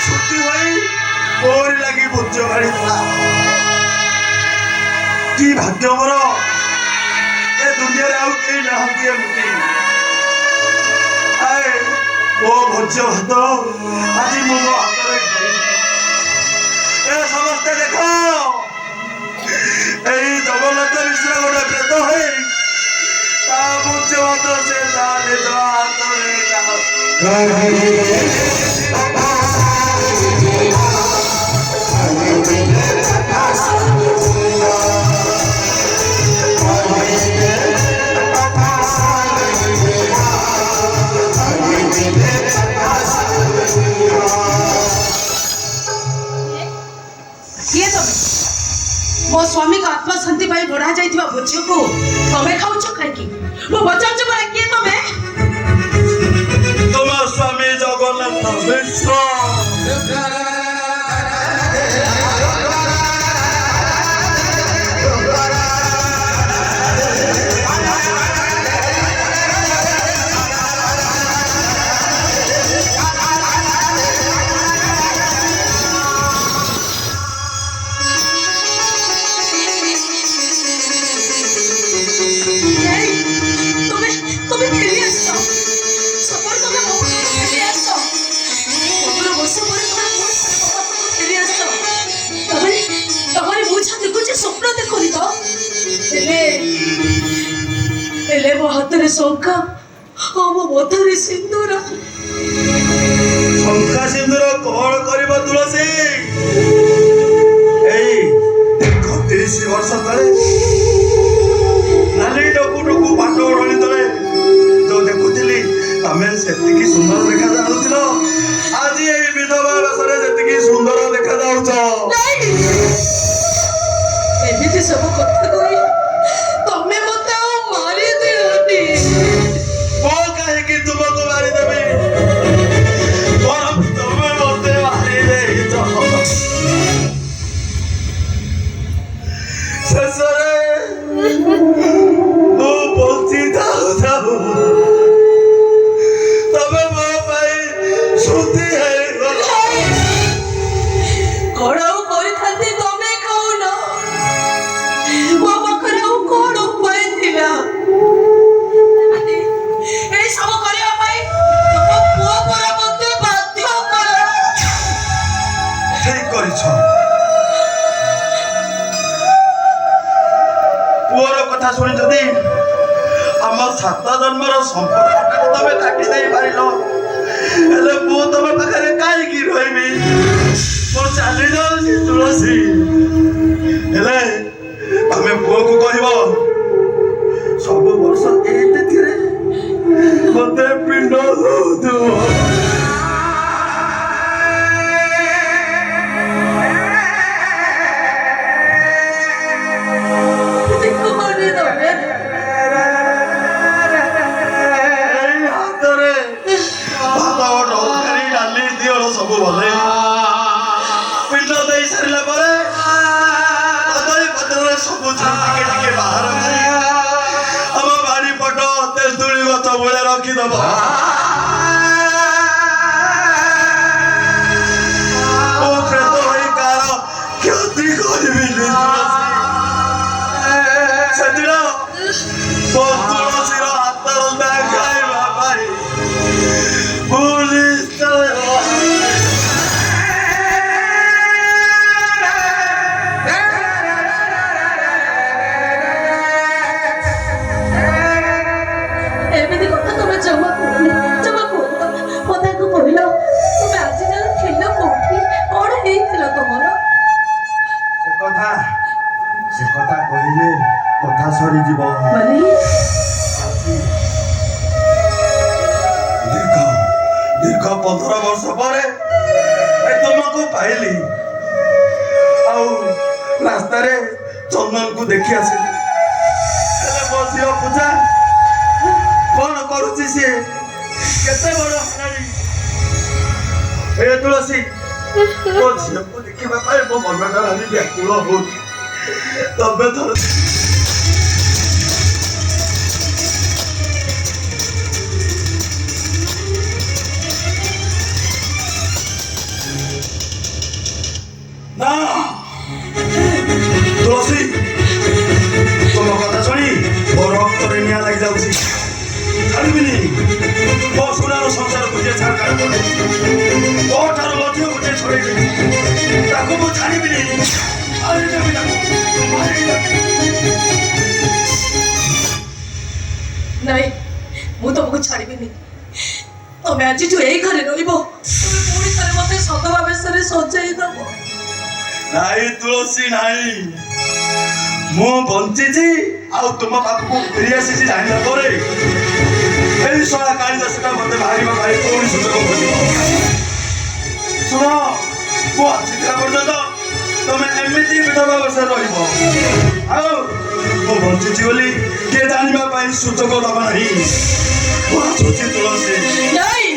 ଛୁଟି ହୋଇ ମୋରି ଲାଗି ବୋଝ କାଢିଥିଲା। କି ଭାଗ୍ୟ ମୋର, ଏ ଦୁନିଆରେ ଆଉ କେହି ନାହାନ୍ତି ଏମିତି। ମୋ ଭୋଜ ଭାତ ଆଜି ମୁଁ ମୋ ହାତରେ ଏ ସମସ୍ତେ ଦେଖ, ଏଇ ଜଗନ୍ନାଥ ମିଶ୍ର ଗୋଟେ ପ୍ରେତ ହେଇ ତା ଭୋଜ ଭାତ ସେ ତା ନିଜ ହାତରେ मो स्वामी को आत्मा शांति पाई बढ़ा जाइथिबा भोज को तमे खाउछ खाइकी मो बचाउछ मारे के तमे तुम स्वामी जगन्नाथ मिश्र। मो हाथ शंखा मो मथरे सिंदूर शंखा सिंदूर कौन कर तुलसी? देख 30 वर्ष तले नाली डकु डकु पाट ओढ़णी तले जो देखुली तमें से सुंदर देखा जाऊल, आज ये विधवा बेसरे जी सुंदर देखा जाऊच। सब कथा कही तमें मत मारी दियोनी। मो कहीं तुमको मारिदेवी, तमें मत मारी देइछ। शेषरे मो बंची थाऊ थाऊ तमें मो पाई श्रुति है कड़ाऊ करी थाती तमे खाउन मो बखरे कोन उपाय थिला ए सब करिया पाई तो पुओ पर मते बाध्य कर। ठीक करिछ। पुओर कथा सुनि जदि आम 7 जन्मर संपर्क तमे काटी दे पारिलो, हेले मु तम पाखरे काई की रहिबी? मो चाली जाउछि तुलसी। हेले तमे पुओ को कहबो सब वर्ष ए तिथिरे मते पिंड दो। सब भले पिंड दे सारा पर कदली पत्र सब टिके बाहर आम बाड़ी पट तेतुली गच मूले रखीदब। प्रेत हो कार क्षति करी सेदिन तुलसीर हाथ रंधा खाइबा पाई पुलिस से कथा कहले कथा सरी जीव। दीर्घ 15 वर्ष पर तुमको पाइली रास्ता चंदन को देखी आसिली। मो झील पूजा कौन करुची सी केते बड़ हरानी। ए तुलसी ମୋ ଝିଅକୁ ଦେଖିବା ପାଇଁ ମୋ ମନଟା ଭାରି ବ୍ୟାକୁଳ ହଉଛି। ତମେ ଧର ନା ତୁଳସୀ, ତମ କଥା ଶୁଣି ମୋ ରକ୍ତରେ ନିଆଁ ଲାଗିଯାଉଛି। ଛାଡ଼ିବିନି ମୋ ସୁନାର ସଂସାର ଗୋଟିଏ ଛାଡ଼ ମୋ ଠାରୁ ମଧ୍ୟ ଗୋଟିଏ ଛଡ଼େଇବି, ତାକୁ ମୁଁ ଛାଡ଼ିବିନି। ମାରିଦେବି ତାକୁ, ମାରିଦେବି। ନାଇଁ, ମୁଁ ତମକୁ ଛାଡ଼ିବିନି। ତମେ ଆଜିଠୁ ଏଇ ଘରେ ରହିବ। ପୁଣି ଥରେ ମତେ ସଦବା ବେଶରେ ସଜାଇ ଦବ। ନାଇଁ ତୁଳସୀ, ନାଇଁ, ମୁଁ ବଞ୍ଚିଛି ଆଉ ତୁମ ପାଖକୁ ଫେରି ଆସିଛି ଜାଣିଲା ପରେ ଏଇ ଶଳା କାଳିଦାସଟା ମତେ ମାରିବା ପାଇଁ ପୁଣି ସୁଯୋଗ ଖୋଜିବ। ଶୁଣ, ମୁଁ ଆସିଥିଲା ପର୍ଯ୍ୟନ୍ତ ତମେ ଏମିତି ବିଧବା ଅବସ୍ଥାରେ ରହିବ, ଆଉ ମୁଁ ବଞ୍ଚିଛି ବୋଲି କିଏ ଜାଣିବା ପାଇଁ ସୁଯୋଗ ଦବ ନାହିଁ। ମୁଁ ଆସୁଛି ତୁଳସୀ। ନାଇଁ,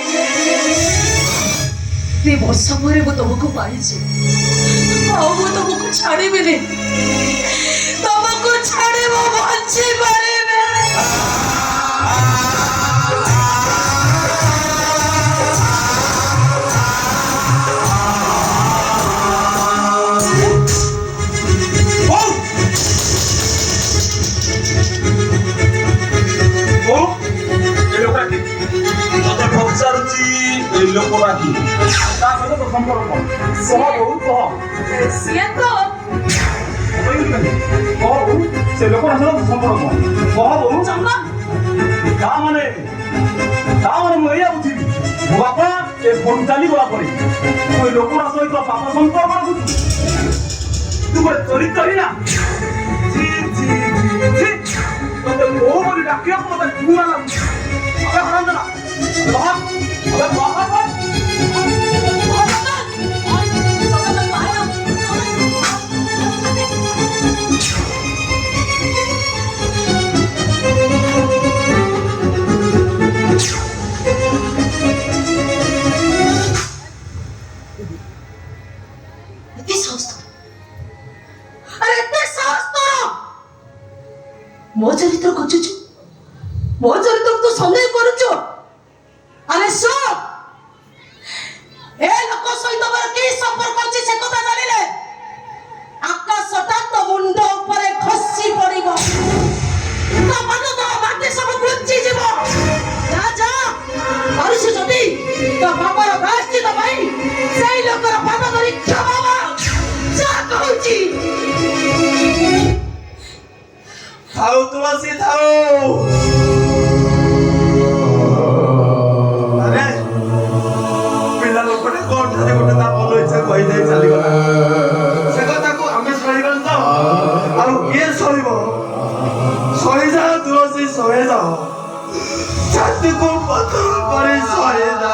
2 ବର୍ଷ ପରେ ମୁଁ ତମକୁ ପାଇଛି, ଆଉ ମୁଁ ତମକୁ ଛାଡ଼ିବିନି। ତମକୁ ଛାଡ଼ି ମୁଁ ବଞ୍ଚି ପାରିବି। ସିଏ ତ ସେ ଲୋକର ସହିତ ସମ୍ପର୍କ କହ ବୋଉ। ଜମା ତାମାନେ ମୁଁ ଏଇଆ ବୁଝିବି, ମୋ ବାପା ଏ ଫୋନ୍ ଚାଲିଗଲା ପରେ ତୁ ଏ ଲୋକର ସହିତ ପାପ ସମ୍ପର୍କ ରଖୁଛୁ। ତୁ ଗୋଟେ ଚରିତ୍ରହୀନା। ତତେ ବୋଉ ବୋଲି ଡାକିବାକୁ ମତେ ଘୃଣା ଲାଗୁଛି। ଏବେ ହରାନ୍ତା ନା ମୋ ଚରିତ୍ର ଖୋଜୁଛୁ, ମୋ ଚରିତ୍ରକୁ ତୁ ସନ୍ଦେହ କରୁଛୁ। ଆରେ ଶୁଣ, ଏ ଲୋକ ସହିତ ମୋର କି ସମ୍ପର୍କ ଅଛି ସେ କଥା ଜାଣିଲେ ଆକାଶଟା ତୋ ମୁଣ୍ଡ ଉପରେ ଖସି ପଡିବ। ତୋ ପାଦ ତୋ ମାଟି ସବୁ ଘୁଞ୍ଚିଯିବ। ଯା ଯା, ପାରୁଛୁ ଯଦି ତୋ ବାପର ପ୍ରାୟଶ୍ଚିତ ପାଇଁ ସେଇ ଲୋକର ପାଦ ଧରି କ୍ଷମା ମାଗ। ଯା କହୁଛି। ଥାଉ ତୁଳସୀ, ଥାଉ। ଆରେ ପିଲା ଲୋକଟା କୋଉଠାରେ ଗୋଟେ ତା ମନ ଇଚ୍ଛା କହିଦେଇ ଚାଲିଗଲା। ସେ କଥାକୁ ଆମେ ସହିବାନି ତ ଆଉ କିଏ ସହିବ? ସହିଯାଅ ତୁଳସୀ, ସହିଯାଅ। ଛାତିକୁ ପଥର କରି ସହିଯାଅ।